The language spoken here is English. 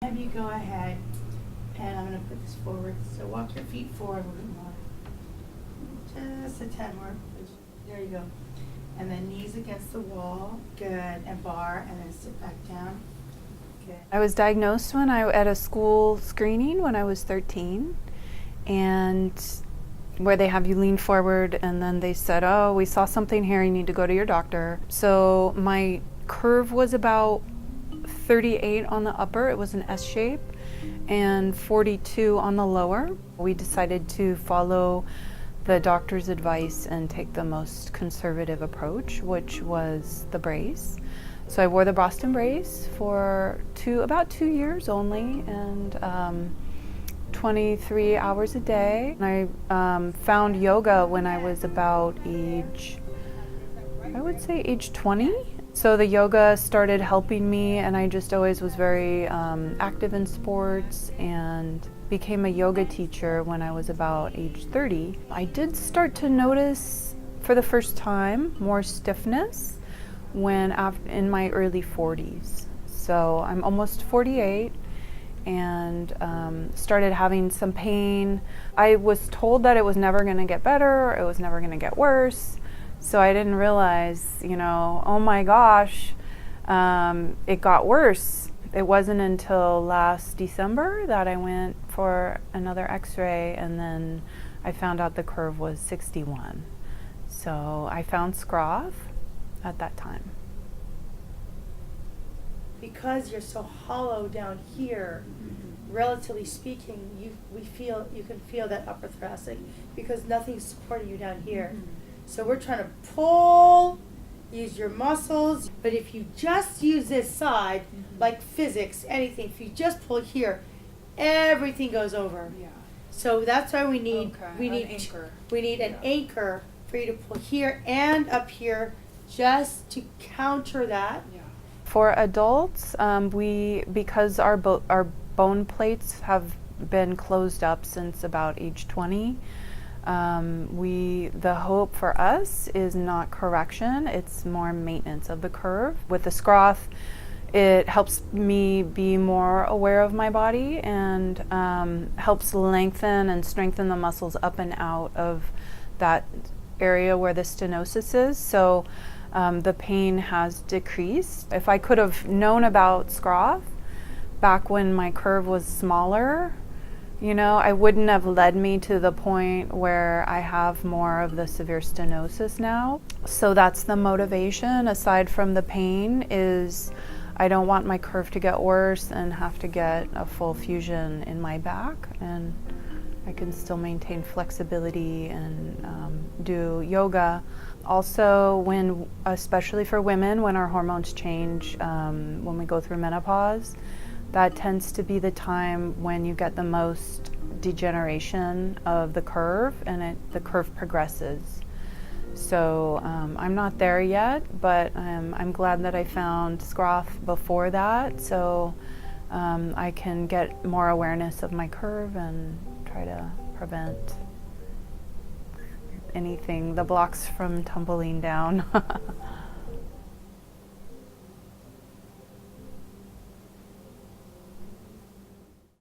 Have you go ahead, and I'm going to put this forward. So walk your feet forward a little more. Just a tad more. There you go. And then knees against the wall. Good. And bar, and then sit back down. Good. I was diagnosed at a school screening when I was 13, and where they have you lean forward, and then they said, "Oh, we saw something here. You need to go to your doctor." So my curve was about 38 on the upper. It was an S shape, and 42 on the lower. We decided to follow the doctor's advice and take the most conservative approach, which was the brace. So I wore the Boston brace for about 2 years only, and 23 hours a day. I found yoga when I was about age 20. So the yoga started helping me, and I just always was very active in sports and became a yoga teacher when I was about age 30. I did start to notice for the first time more stiffness in my early 40s. So I'm almost 48 and started having some pain. I was told that it was never going to get better, it was never going to get worse. So I didn't realize, oh my gosh, it got worse. It wasn't until last December that I went for another x-ray, and then I found out the curve was 61. So I found Schroth at that time. Because you're so hollow down here, relatively speaking, you can feel that upper thoracic because nothing's supporting you down here. So we're trying to pull, use your muscles. But if you just use this side, like physics, anything, if you just pull here, everything goes over. Yeah. So that's why we need an anchor. We need an anchor for you to pull here and up here, just to counter that. Yeah. For adults, because our bone plates have been closed up since about age 20. The hope for us is not correction, it's more maintenance of the curve. With the Schroth, it helps me be more aware of my body and helps lengthen and strengthen the muscles up and out of that area where the stenosis is. So the pain has decreased. If I could have known about Schroth back when my curve was smaller, I wouldn't have led me to the point where I have more of the severe stenosis now. So that's the motivation, aside from the pain, is I don't want my curve to get worse and have to get a full fusion in my back, and I can still maintain flexibility and do yoga. Also, especially for women, when our hormones change, when we go through menopause, that tends to be the time when you get the most degeneration of the curve, and the curve progresses. So I'm not there yet, but I'm glad that I found Schroth before that, so I can get more awareness of my curve and try to prevent the blocks from tumbling down.